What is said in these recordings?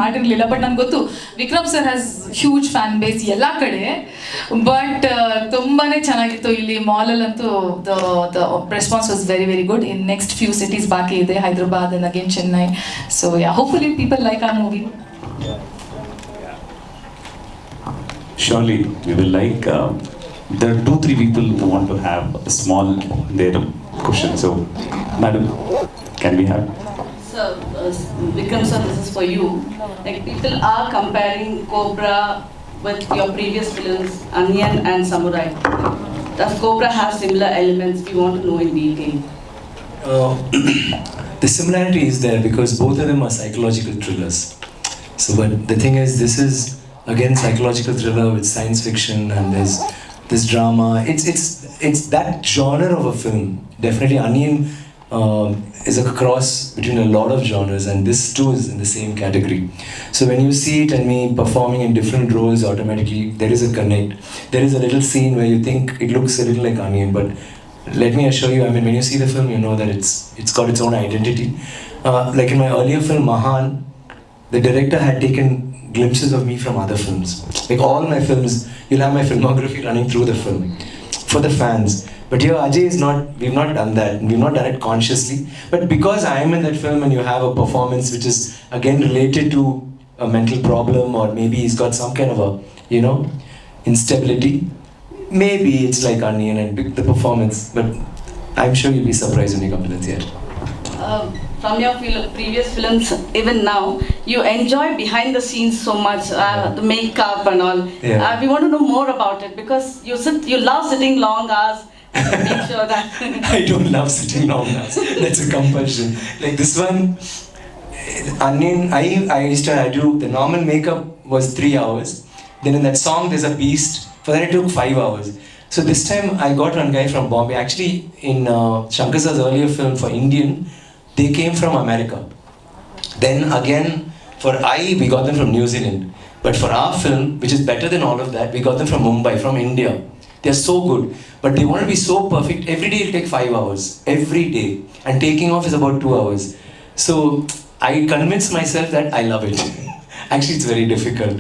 ಮಾಡಿರಲಿಲ್ಲ. ಬಟ್ ನನಗೆ ಗೊತ್ತು Vikram sir has huge fan base ಎಲ್ಲ ಕಡೆ. ಬಟ್ ತುಂಬಾ ಚೆನ್ನಾಗಿತ್ತು. ಇಲ್ಲಿ ಮಾಲಲ್ಲಂತೂ the response was very very good. In next few cities ಬಾಕಿ ಇದೆ, Hyderabad and again Chennai. So yeah, hopefully people like our movie. Surely we will like. There are 2-3 people who want to have a small their question. So, madam, can we have? Sir, Vikram sir, this is for you. Like, people are comparing Cobra with your previous films, Onion and Samurai. Does Cobra have similar elements? We want to know in detail. The similarity is there because both of them are psychological thrillers. So, but the thing is, this is again psychological thriller with science fiction, and there's this drama. It's that genre of a film. Definitely, Onion is a cross between a lot of genres, and this too is in the same category. So when you see it and me performing in different roles, automatically there is a connect. There is a little scene where you think it looks a little like Onion, but let me assure you, I mean, when you see the film, you know that it's got its own identity. Like in my earlier film, Mahan, the director had taken glimpses of me from other films. Like all my films, you'll have my filmography running through the film for the fans. But here Ajay is not, we've not done that. We've not done it consciously. But because I am in that film and you have a performance which is again related to a mental problem, or maybe he's got some kind of a, you know, instability, maybe it's like Onion and the performance. But I'm sure you'll be surprised when you come to the theatre. From your previous films, even now, you enjoy behind the scenes so much, the makeup and all. Yeah. We want to know more about it because you love sitting long hours and make sure that. I don't love sitting long hours. That's a compulsion. Like this one, Onion, I used to do the normal makeup was 3 hours. Then in that song there's a beast. For that it took 5 hours. So this time I got one guy from Bombay. Actually, in Shankar Sir's earlier film for Indian, they came from America. Then again, for we got them from New Zealand. But for our film, which is better than all of that, we got them from Mumbai, from India. They are so good. But they want to be so perfect. Every day it'll take 5 hours. Every day. And taking off is about 2 hours. So I convinced myself that I love it. Actually, it's very difficult.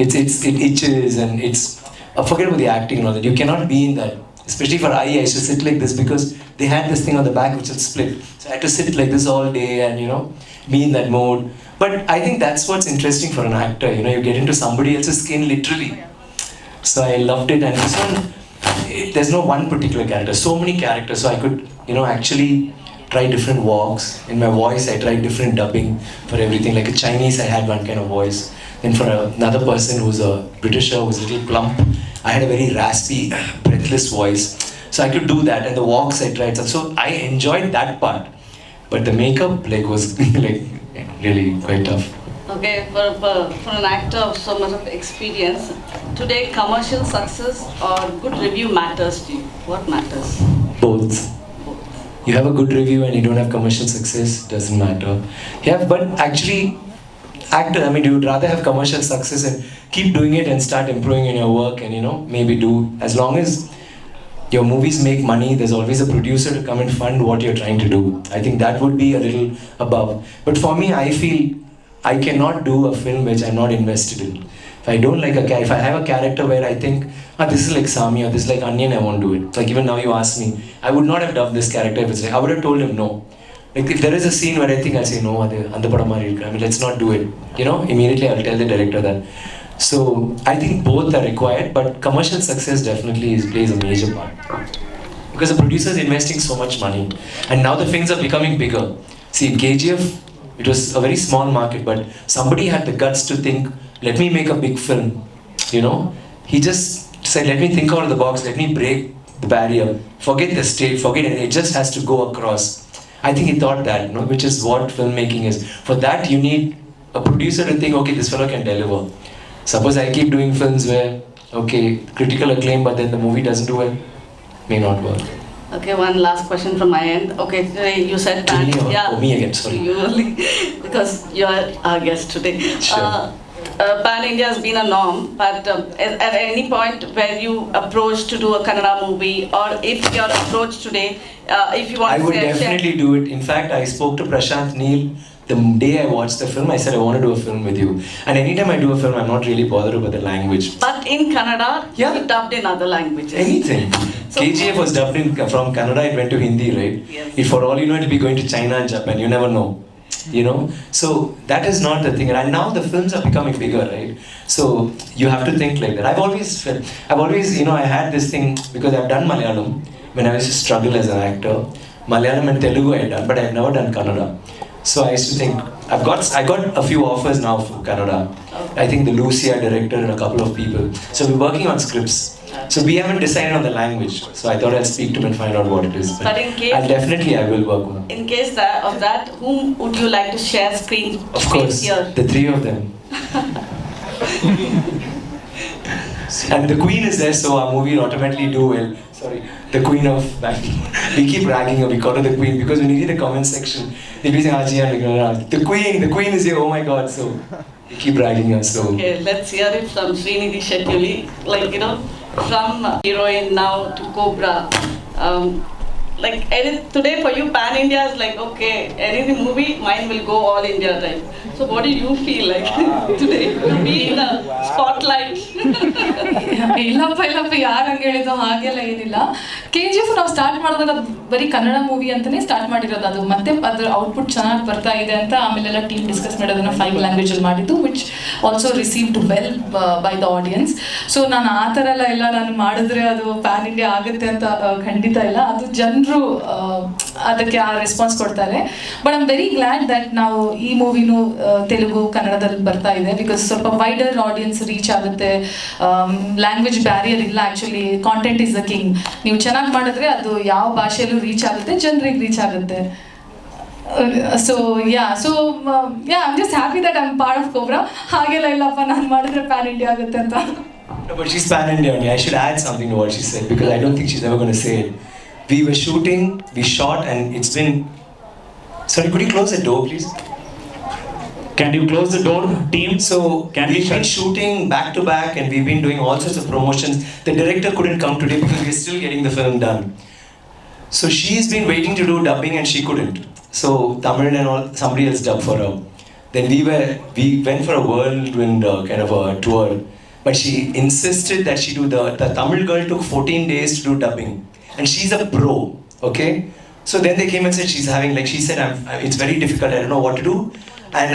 It itches and it's... forget about the acting and all that. You cannot be in that. Especially for I used to sit like this because they had this thing on the back which would split. So I had to sit like this all day and, you know, be in that mode. But I think that's what's interesting for an actor. You know, you get into somebody else's skin literally. So I loved it. And this one, there's no one particular character. So many characters. So I could, you know, actually try different walks. In my voice, I tried different dubbing for everything. Like a Chinese, I had one kind of voice. Then for another person who's a Britisher, who's a little plump, I had a very raspy, breathless voice. So I could do that, and the walks I tried. So I enjoyed that part. But the makeup was like really quite tough. Okay, for an actor of so much of experience, today commercial success or good review matters to you? What matters? Both. You have a good review and you don't have commercial success, doesn't matter. Yeah, but actually, actor, I mean, you would rather have commercial success and keep doing it and start improving in your work and, you know, maybe do, as long as your movies make money, there's always a producer to come and fund what you're trying to do. I think that would be a little above. But for me, I feel I cannot do a film which I'm not invested in. If I don't like if I have a character where I think, this is like Sami or this is like Onion, I won't do it. Like even now you ask me, I would not have dubbed this character if it's like, I would have told him no. Like if there is a scene where I think I'll say no, I mean, let's not do it. You know, immediately I'll tell the director that. So I think both are required, but commercial success definitely plays a major part. Because the producer is investing so much money, and now the things are becoming bigger. See, KGF, it was a very small market, but somebody had the guts to think, let me make a big film. You know, he just said, let me think out of the box, let me break the barrier, forget the state, forget it. It just has to go across. I think he thought that, you know, which is what filmmaking is. For that, you need a producer to think, okay, this fellow can deliver. Suppose I keep doing films where, okay, critical acclaim, but then the movie doesn't do well, may not work. Okay, one last question from my end. Okay, today you said that. Yeah. Me again, sorry. You only, because you are our guest today. Sure. Pan India has been a norm, but at any point where you approach to do a Kannada movie, or if you're approached today, if you want I to would definitely do it. In fact, I spoke to Prashant Neel the day I watched the film, I said, I want to do a film with you. And anytime I do a film, I'm not really bothered about the language. But in Kannada, Yeah. you dubbed in other languages. Anything. KGF was dubbed from Kannada, it went to Hindi, right? Yes. If for all you know, it'll be going to China and Japan, you never know. You know? So that is not the thing. And now the films are becoming bigger, right? So you have to think like that. I've always, you know, I had this thing, because I've done Malayalam when I was to struggle as an actor. Malayalam and Telugu I had done, but I've never done Kannada. So I used to think, I got a few offers now for Kannada. I think the Lucia director and a couple of people. So we're working on scripts. So we haven't decided on the language. So I thought I'll speak to him and find out what it is. But in case, I will work on it. in case of that, whom would you like to share screen Of course, here? the three of them. And the Queen is there, so our movie will automatically do well. Sorry, the Queen of Banglore. We keep bragging her, we call her the Queen, because when you see the comment section, they'll be saying, Chiyaan Vikram, the Queen is here, oh my God. So we keep bragging her. So Okay, let's hear it from Srinidhi Shetty, like, you know, from heroine now to Cobra. Like today for you, Pan India is like, okay, any movie, mine will go all India type. So what do you feel like today to be in the spotlight? ಇಲ್ಲಪ್ಪ ಯಾರು ಹಂಗೆ ಹೇಳಿದ್ದು ಹಾಗೆಲ್ಲ ಏನಿಲ್ಲ. KGF ನಾವು start ಮಾಡಿದಾಗ ಬರೀ Kannada movie ಅಂತಾನೆ ಸ್ಟಾರ್ಟ್ ಮಾಡಿರೋದು. ಅದು ಮತ್ತೆ ಅದ್ರ ಔಟ್ಪುಟ್ ಚೆನ್ನಾಗಿ ಬರ್ತಾ ಇದೆ ಅಂತ ಆಮೇಲೆಲ್ಲ ಟೀಮ್ ಡಿಸ್ಕಸ್ ಮಾಡೋದನ್ನ 5 ಲ್ಯಾಂಗ್ವೇಜಲ್ಲಿ ಮಾಡಿದ್ದು, which also received well by the audience. So ನಾನು ಆ ಥರ ಎಲ್ಲ ನಾನು ಮಾಡಿದ್ರೆ ಅದು ಪ್ಯಾನ್ ಇಂಡಿಯಾ ಆಗುತ್ತೆ ಅಂತ ಖಂಡಿತ ಇಲ್ಲ. ಅದು ಜನರು ಅದಕ್ಕೆ ಆ ರೆಸ್ಪಾನ್ಸ್ ಕೊಡ್ತಾರೆ. But I am very glad that ನಾವು ಈ ಮೂವಿನೂ ತೆಲುಗು ಕನ್ನಡದಲ್ಲಿ ಬರ್ತಾ ಇದೆ, ಬಿಕಾಸ್ ಸ್ವಲ್ಪ ವೈಡರ್ ಆಡಿಯನ್ಸ್ ರೀಚ್ ಆಗುತ್ತೆ. ಲ್ಯಾಂಗ್ವೇಜ್ ಬ್ಯಾರಿಯರ್ ಇಲ್ಲ, actually content is the king. ನೀವು ಚೆನ್ನಾಗಿ ಮಾಡಿದ್ರೆ ಅದು ಯಾವ ಭಾಷೆಯಲ್ಲೂ ರೀಚ್ ಆಗುತ್ತೆ, ಜನರಿಗೆ ರೀಚ್ ಆಗುತ್ತೆ. I'm just happy that I'm part of Cobra. ಹಾಗೆಲ್ಲ ಇಲ್ಲಪ್ಪ ನಾನು ಮಾಡಿದ್ರೆ ಪ್ಯಾನ್ ಇಂಡಿಯಾ ಆಗುತ್ತೆ ಅಂತ. No, but she's Pan India only. I should add something to what she said, because I don't think she's ever going to say it. We were shooting, we shot, and it's been... Sorry, could you close the door, please? Can you close the door, team? So, We've been shooting back to back, and we've been doing all sorts of promotions. The director couldn't come today because we're still getting the film done. So she's been waiting to do dubbing and she couldn't. So Tamil and all, somebody else dubbed for her. Then we went for a whirlwind kind of a tour. But she insisted that she do the Tamil girl took 14 days to do dubbing. And she's a pro, okay? So then they came and said she's having, like she said, it's very difficult, I don't know what to do. And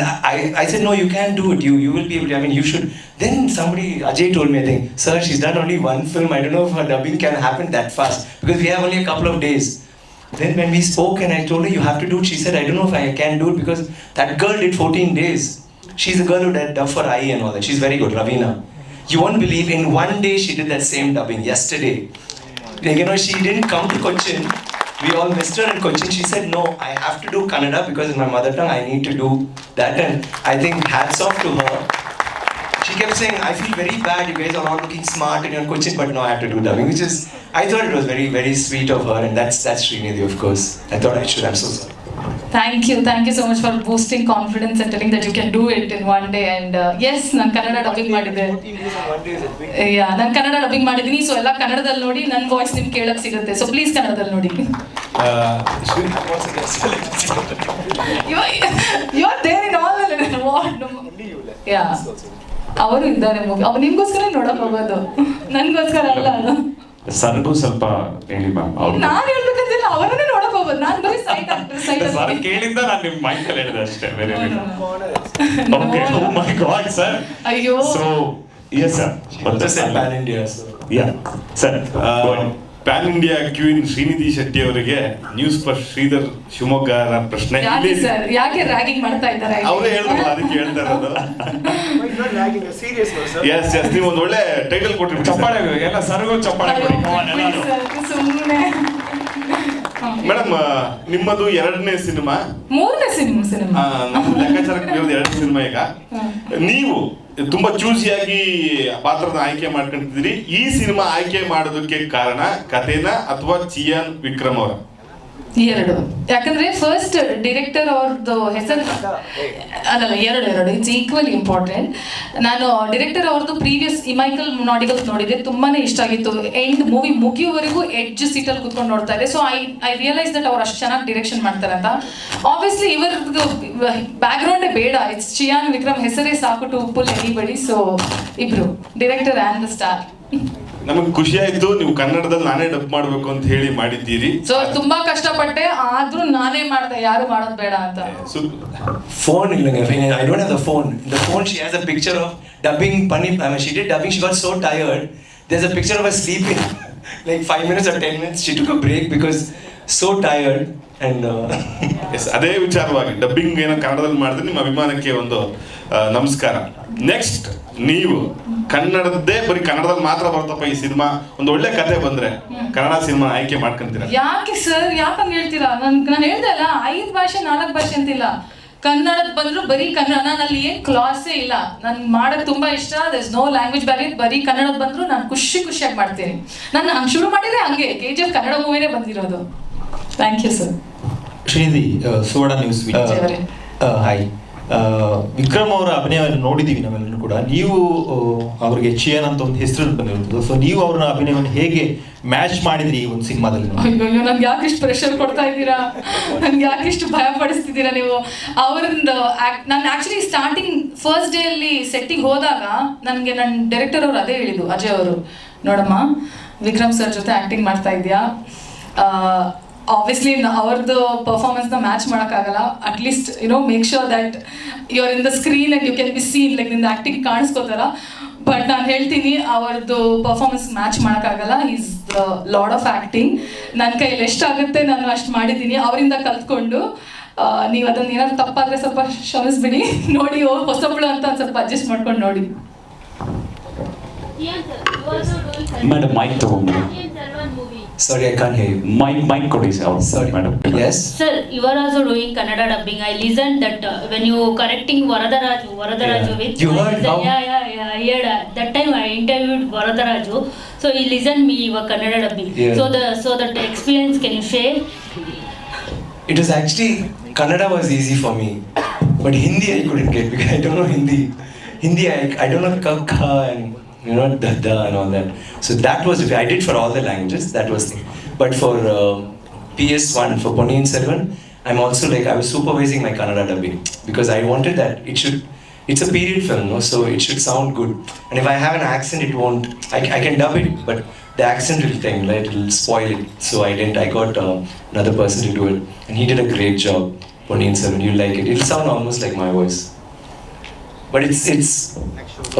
I said, no, you can do it, you will be able to, I mean, you should. Then somebody, Ajay told me, I think, sir, she's done only one film, I don't know if her dubbing can happen that fast, because we have only a couple of days. Then when we spoke and I told her, you have to do it, she said, I don't know if I can do it, because that girl did 14 days. She's a girl who did dub for I and all that, she's very good, Ravina. You won't believe, in one day she did that same dubbing, yesterday. Like, you know, she didn't come to Cochin. We all missed her in Cochin. She said, no, I have to do Kannada because it's my mother tongue. I need to do that. And I think hats off to her. She kept saying, I feel very bad. You guys are all looking smart and you're in Cochin, but no, I have to do dubbing. Which is, I thought it was very, very sweet of her. And that's Srinidhi, of course. I thought I should. I'm so sorry. Thank you so much for boosting confidence and telling that you can do it in one day. And yes, ನಾನು Kannada dubbing ಮಾಡಿದ್ದೆ. ನಾನು Kannada dubbing ಮಾಡಿದ್ದೀನಿ. So ಎಲ್ಲ ಕನ್ನಡದಲ್ಲಿ ನೋಡಿ, ನನ್ನ voice ನಿಮ್ಗೆ ಕೇಳಕ್ಕೆ ಸಿಗುತ್ತೆ. ಸೊ ಪ್ಲೀಸ್ ಕನ್ನಡದಲ್ಲಿ ನೋಡಿ. You're there in all the what? Yeah. ಅವರು ಇದ್ದಾರೆ ಮೂವಿ. ಅವ್ರು ನಿಮ್ಗೋಸ್ಕರ ನೋಡಕ್ ಹೋಗೋದು, ನನ್ಗೋಸ್ಕರ ಅಲ್ಲ. ಅದು ಸರ್ಗೂ ಸ್ವಲ್ಪ ಹೇಳಿ ಮ್ಯಾಮ್. ನಾನು ಹೇಳ್ಬೇಕಂತಿಲ್ಲ, ಅವರನ್ನೇ ನೋಡಕ್ ಹೋಗೋದು. ನಾನು ಬರೀ ಸರ್ ಕೇಳಿದ್ದ ನಾನು ನಿಮ್ಮ ಮೈಂಡ್ ಅಲ್ಲಿ ಹೇಳಿದೆ ಅಷ್ಟೇ. Very okay. Oh my God sir. ಅಯ್ಯೋ. So yes sir. What does that Pan India? Yeah sir. Pan India queen Srinidhi Shetty ಅವರಿಗೆ ನ್ಯೂಸ್ ಫಸ್ಟ್ ಶ್ರೀಧರ್ ಶಿವಮೊಗ್ಗರ ಪ್ರಶ್ನೆ. ಯಾಕೆ ರ್ಯಾಗಿಂಗ್ ಮಾಡ್ತಾ ಇದ್ದಾರೆ? ಅವರೇ ಹೇಳಿದ್ರಲ್ಲ, ಅದಕ್ಕೆ ಹೇಳ್ತಾ ಇರೋದು. ಎಸ್ ಎಸ್, ನೀವು ಒಂದು ಒಳ್ಳೆ ಟೈಟಲ್ ಕೊಟ್ರಿ. ಚಪ್ಪಾಳೆ ಎಲ್ಲ ಸರ್ಗೂ ಚಪ್ಪಾಳೆ ಕೊಡಿ. ಸುಮ್ಮನೆ. ಮೇಡಮ್, ನಿಮ್ಮದು 2ನೇ ಸಿನಿಮಾ, 3ನೇ ಸಿನಿಮಾ ನಮ್ಮ ಲೆಕ್ಕಾಚಾರಕ್ಕೆ 2 ಸಿನಿಮಾ. ಈಗ ನೀವು ತುಂಬಾ ಚೂಸಿಯಾಗಿ ಪಾತ್ರದ ಆಯ್ಕೆ ಮಾಡ್ಕೊಂಡಿದ್ದೀರಿ. ಈ ಸಿನಿಮಾ ಆಯ್ಕೆ ಮಾಡೋದಕ್ಕೆ ಕಾರಣ ಕಥೆನ ಅಥವಾ ಚಿಯಾನ್ ವಿಕ್ರಮ್ ಅವರ? ಎರಡು. ಯಾಕಂದ್ರೆ ಫಸ್ಟ್ ಡೈರೆಕ್ಟರ್ ಅವ್ರದ್ದು ಹೆಸರು ಅಲ್ಲಲ್ಲ ಎರಡು ಇಟ್ಸ್ ಈಕ್ವಲಿ ಇಂಪಾರ್ಟೆಂಟ್. ನಾನು ಡೈರೆಕ್ಟರ್ ಅವ್ರದ್ದು ಪ್ರೀವಿಯಸ್ ಇಮೈಕಲ್ ನಾಡಿಗಲ್ಸ್ ನೋಡಿದೆ, ತುಂಬಾನೇ ಇಷ್ಟ ಆಗಿತ್ತು. ಎಂಡ್ ಮೂವಿ ಮುಗಿಯುವವರೆಗೂ ಎಡ್ಜ್ ಸೀಟಲ್ಲಿ ಕುತ್ಕೊಂಡು ನೋಡ್ತಾ ಇದ್ದೆ. ಸೊ ಐ ರಿಯಲೈಸ್ ದಟ್ ಅವ್ರು ಅಷ್ಟು ಚೆನ್ನಾಗಿ ಡೈರೆಕ್ಷನ್ ಮಾಡ್ತಾರೆ ಅಂತ. ಆಬ್ವಿಯಸ್ಲಿ ಇವ್ರದ್ದು ಬ್ಯಾಕ್ ಗ್ರೌಂಡೇ ಬೇಡ, ಇಟ್ಸ್ ಚಿಯಾನ್ ವಿಕ್ರಮ್ ಹೆಸರೇ ಸಾಕು ಟು ಪುಲ್ ಎನಿಬಡಿ. ಸೊ ಇಬ್ರು ಡೈರೆಕ್ಟರ್ ಆ್ಯಂಡ್ ದ ಸ್ಟಾರ್. ನಮಗೆ ಖುಷಿ ಆಯ್ತು ನೀವು ಕನ್ನಡದಲ್ಲಿ ನಾನೇ ಡಬ್ ಮಾಡಬೇಕು ಅಂತ ಹೇಳಿ ಮಾಡಿದ್ದೀರಿ. ಸೊ ತುಂಬಾ ಕಷ್ಟಪಟ್ಟೆ, ಆದ್ರೂ ನಾನೇ ಮಾಡಿದೆ, ಯಾರು ಮಾಡೋದು ಬೇಡ ಅಂತ. Phone illanga. I don't have the phone. The phone she has a picture of dubbing Pani. I mean she did dubbing. She got so tired. There's a picture of her sleeping. Like 5 minutes or 10 minutes. She took a break because so tired. And ಅದೇ ವಿಚಾರವಾಗಿ dubbing ಏನೋ ಕನ್ನಡದಲ್ಲಿ ಮಾಡಿದ್ರೆ ನಿಮ್ಮ ಅಭಿಮಾನಕ್ಕೆ ಒಂದು ನಮಸ್ಕಾರ. Next ನೀವು ಕನ್ನಡದ್ದೇ ಬರೀ ಕನ್ನಡದಲ್ಲಿ ಮಾತ್ರ ಬರ್ತಪ್ಪ ಈ ಸಿನಿಮಾ, ಒಂದು ಒಳ್ಳೆ ಕತೆ ಬಂದ್ರೆ ಕನ್ನಡ ಸಿನಿಮಾ ಆಯ್ಕೆ ಮಾಡ್ಕೊಂತೀರಾ? ಯಾಕೆ ಸರ್, ಯಾಕಂಗ್ ಹೇಳ್ತೀರಾ? ನಾನು ಹೇಳ್ದೆ ಅಲ್ಲ, 5 ಭಾಷೆ 4 ಭಾಷೆ ಅಂತಿಲ್ಲ. ಕನ್ನಡದ ಬಂದ್ರು ಬರೀ ಕನ್ನಡ, ನಾನು ಅಲ್ಲಿ ಏನ್ ಕ್ಲಾಸೇ ಇಲ್ಲ. ನನ್ಗೆ ಮಾಡೋದು ತುಂಬಾ ಇಷ್ಟ. There no language barrier. ಬರೀ ಕನ್ನಡದ ಬಂದ್ರು ನಾನು ಖುಷಿಯಾಗಿ ಮಾಡ್ತೀನಿ. ನಾನು ಹಂಗೆ ಶುರು ಮಾಡಿದ್ರೆ ಹಂಗೆ KGF ಕನ್ನಡ ಮೂವಿನೇ ಬಂದಿರೋದು. Thank you sir. Srinidhi, Suvarna News. Hi. Vikram ಅವರ ಅಭಿನಯವನ್ನು ನೋಡಿದ್ದೀವಿ ನಾವೆಲ್ಲರೂ ಕೂಡ. ನೀವು ಅವರಿಗೆ ಚಿಯಾನ್ ಅಂತ ಒಂದು ಹೆಸರು ಬಂದಿರೋದು. ಸೊ ನೀವು ಅವ್ರನ್ನ ಅಭಿನಯವನ್ನು ಹೇಗೆ ಮ್ಯಾಚ್ ಮಾಡಿದ್ರಿ ಈ ಒಂದು ಸಿನಿಮಾದಲ್ಲಿ? ಅಯ್ಯೋ, ನನ್ಗೆ ಯಾಕಿಷ್ಟು ಪ್ರೆಷರ್ ಕೊಡ್ತಾ ಇದ್ದೀರಾ? ನನ್ಗೆ ಯಾಕಿಷ್ಟು ಭಯ ಪಡಿಸ್ತಿದ್ದೀರಾ ನೀವು? ಅವರಿಂದ ನಾನು ಆ್ಯಕ್ಚುಲಿ ಸ್ಟಾರ್ಟಿಂಗ್ ಫಸ್ಟ್ ಡೇ ಅಲ್ಲಿ ಸೆಟ್ಟಿಗೆ ಹೋದಾಗ ನನಗೆ ನನ್ನ ಡೈರೆಕ್ಟರ್ ಅವರು ಅದೇ ಹೇಳಿದ್ದು, ಅಜಯ್ ಅವರು, ನೋಡಮ್ಮ ವಿಕ್ರಮ್ ಸರ್ ಜೊತೆ ಆ್ಯಕ್ಟಿಂಗ್ ಮಾಡ್ತಾ ಇದೆಯಾ, ಆಬ್ವಿಯಸ್ಲಿ ಅವ್ರದ್ದು ಪರ್ಫಾರ್ಮೆನ್ಸ್ನ ಮ್ಯಾಚ್ ಮಾಡೋಕ್ಕಾಗಲ್ಲ. At least make sure that you are in the screen and you can be seen, like ನಿಂದ ಆ್ಯಕ್ಟಿಂಗ್ ಕಾಣಿಸ್ಕೋತಾರ. ಬಟ್ ನಾನು ಹೇಳ್ತೀನಿ, ಅವ್ರದ್ದು ಪರ್ಫಾರ್ಮೆನ್ಸ್ ಮ್ಯಾಚ್ ಮಾಡೋಕ್ಕಾಗಲ್ಲ. Is the lord of acting. ನನ್ನ ಕೈಯಲ್ಲಿ ಎಷ್ಟಾಗುತ್ತೆ ನಾನು ಅಷ್ಟು ಮಾಡಿದ್ದೀನಿ ಅವರಿಂದ ಕಲ್ತ್ಕೊಂಡು. ನೀವು ಅದನ್ನು ಏನಾದ್ರು ತಪ್ಪಾದರೆ ಸ್ವಲ್ಪ ಕ್ಷಮಿಸ್ಬಿಡಿ. ನೋಡಿ, ಹೊಸಬ್ಳು ಅಂತ ಒಂದು ಸ್ವಲ್ಪ ಅಡ್ಜಸ್ಟ್ ಮಾಡ್ಕೊಂಡು ನೋಡಿ. Madam, mic ತಗೊಂಡು. sorry, I can't hear you. Mic ಕೊಡಿ sir. Sorry, madam. Yes. Sir, you are also doing Kannada dubbing. I listened that when you correcting Varadaraju Yeah. with. You heard how? Yeah. I heard that time I interviewed Varadaraju. So he listened me your Kannada dubbing. Yeah. So that experience can you share? It was actually Kannada was easy for me, but Hindi I couldn't get because I don't know Hindi. I don't know ka and da and all that. So that was, I did for all the languages, that was thing. But for PS1, for Ponniyin Selvan, I'm also like, I was supervising my Kannada dubbing because I wanted that it's a period film, no? So it should sound good. And if I have an accent, it won't, I can dub it, but the accent will thing, right? It will spoil it. So I got another person to do it. And he did a great job, Ponniyin Selvan, you'll like it. It'll sound almost like my voice. But it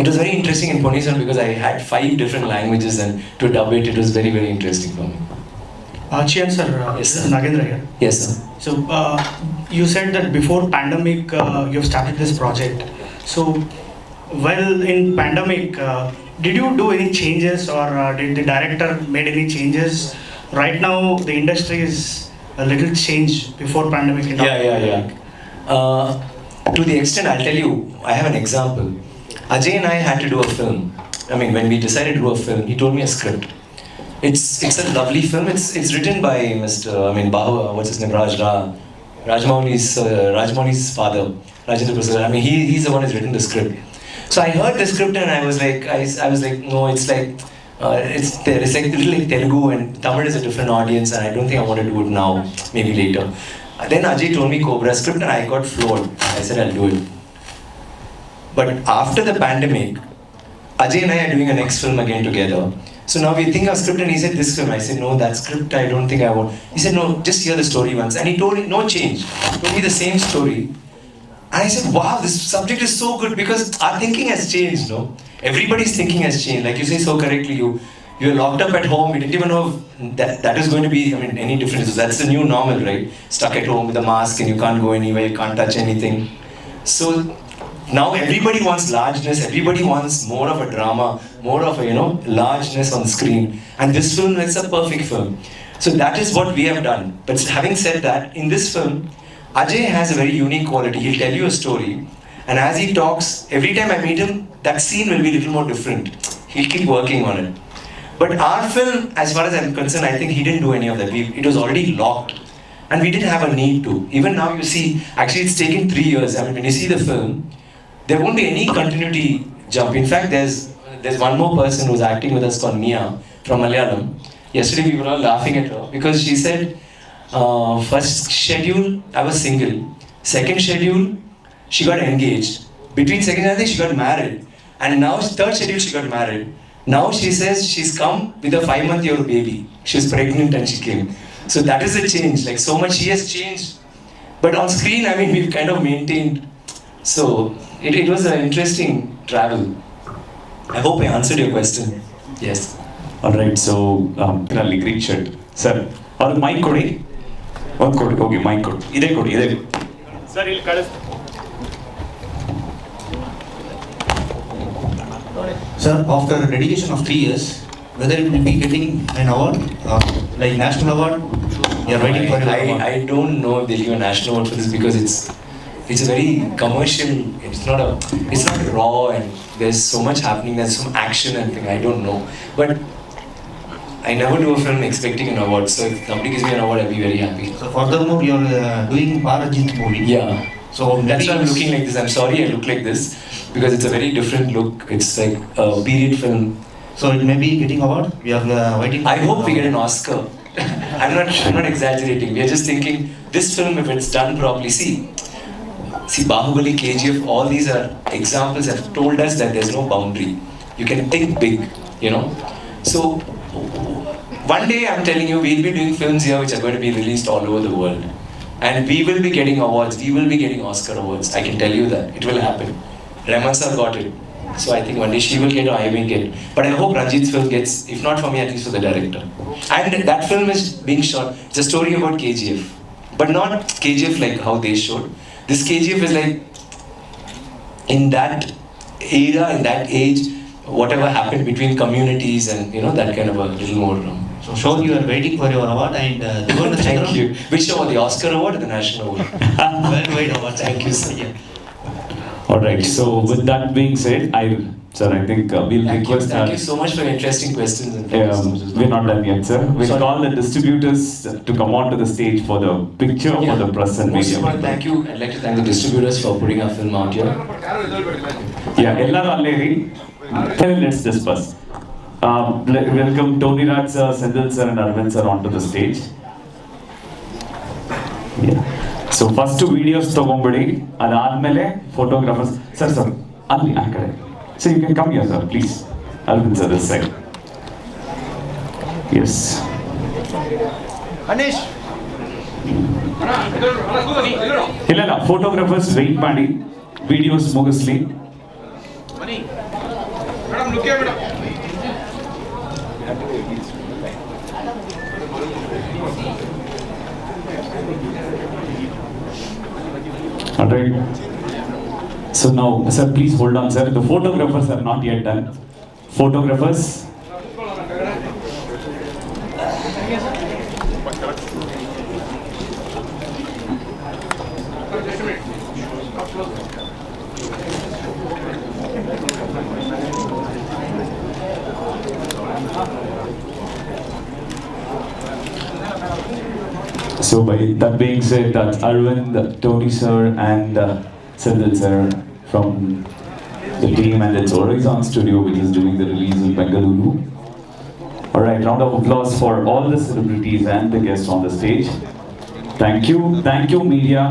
was very interesting in Ponniyin Selvan because I had 5 different languages, and to dub it was very, very interesting for me. Chiyaan sir, Yes, sir. Nagendra here. Yes, sir. So you said that before pandemic you've started this project. So while in pandemic, did you do any changes or did the director made any changes? Right now the industry is a little changed before pandemic. Yeah. To the extent, I'll tell you, I have an example. Ajay and I had to do a film. I mean, when we decided to do a film, he told me a script. It's a lovely film. It's written by Mr. what's his name? Rajmouli's father, Rajendra Prasad. I mean, he's the one who's written the script. So I heard the script and I was like, no, it's like like a little like Telugu, and Tamil is a different audience, and I don't think I want to do it now. Maybe later. Then Ajay told me Cobra script and I got floored. I said I'll do it. But after the pandemic, Ajay and I are doing a next film again together. So now we think of script and he said this film. I said no, that script I don't think I want. He said no, just hear the story once. And he told me no change. He told me the same story. And I said wow, this subject is so good because our thinking has changed, no? Everybody's thinking has changed. Like you say so correctly, you're locked up at home. We didn't even know that is going to be, any different. So that's the new normal, right? Stuck at home with a mask and you can't go anywhere, you can't touch anything. So now everybody wants largeness, everybody wants more of a drama, more of a, largeness on screen. And this film, it's a perfect film. So that is what we have done. But having said that, in this film, Ajay has a very unique quality. He'll tell you a story, and as he talks, every time I meet him, that scene will be a little more different. He'll keep working on it. But our film, as far as I'm concerned, I think he didn't do any of that. It was already locked. And we didn't have a need to. Even now you see, actually it's taken 3 years. I mean, when you see the film, there won't be any continuity jump. In fact, there's one more person who's acting with us called Mia from Malayalam. Yesterday we were all laughing at her because she said, first schedule, I was single. Second schedule, she got engaged. Between second and third, she got married. And now, third schedule, she got married. Now she says she's come with a 5-month-old baby. She was pregnant and she came. So that is a change. Like so much she has changed. But on screen, I mean, we've kind of maintained. So it was an interesting travel. I hope I answered your question. Yes. Alright, so really great shirt. Sir, or mic kodi? Okay, mic kodi. Ide kodi. Sir, ಇಲ್ಲಿ ಕಳಿಸ್ತೀನಿ. Sir, after a dedication of 3 years, whether it will be getting an award, like national award, you are waiting for your award. I don't know if they'll give a national award for this because it's a very commercial. It's not raw and there's so much happening. There's some action and thing. I don't know, but I never do a film expecting an award. So if somebody gives me an award, I'll be very happy. So furthermore, you are doing Parajit movie. Yeah. So that's why I'm looking like this. I'm sorry I look like this because it's a very different look. It's like a period film. So it may be getting award. We are waiting. I hope we get an Oscar. I'm not exaggerating. We are just thinking this film, if it's done properly. See, Bahubali, KGF, all these are examples have told us that there's no boundary. You can think big, you know. So one day I'm telling you, we'll be doing films here which are going to be released all over the world. And we will be getting awards. We will be getting Oscar awards. I can tell you that. It will happen. Rahman sir got it. So I think one day she will get or I will get. But I hope Ranjit's film gets, if not for me, at least for the director. And that film is being shot. It's a story about KGF. But not KGF like how they showed. This KGF is like, in that era, in that age, whatever happened between communities and, you know, that kind of a little more. So sure, you are waiting for your award and Thank you. Which award? The Oscar award or the national award? Worldwide award. Thank you, sir. Yeah. Alright, so with that being said, sir, I think we'll request Thank you so much for your interesting questions. And we're not done yet, sir. We'll call the distributors to come onto the stage for the picture for the press and Most media. important, thank you. I'd like to thank the distributors for putting our film out here. Yeah, ellaru alle iri. Let's discuss. Welcome Tony Raj sir, Sendil sir and Arvind sir onto the stage. Yeah. So first videos ತಗೊಂಬಿಡಿ ಅದಾದ್ಮೇಲೆ photographers. Sir, ಅಲ್ಲಿ ಆ ಕಡೆ. So you can come here, sir, please. Arvind sir this side. Yes. Anish. ಇಲ್ಲ photographers wait ಮಾಡಿ videos ಮುಗಿಸ್ಲಿ. Alright. So now, sir, please hold on, sir. The photographers are not yet done. Photographers. So by that being said, that's Arvind, Tony sir and Sindhil sir from the team and its Horizon studio which is doing the release in Bengaluru. Alright, round of applause for all the celebrities and the guests on the stage. Thank you media.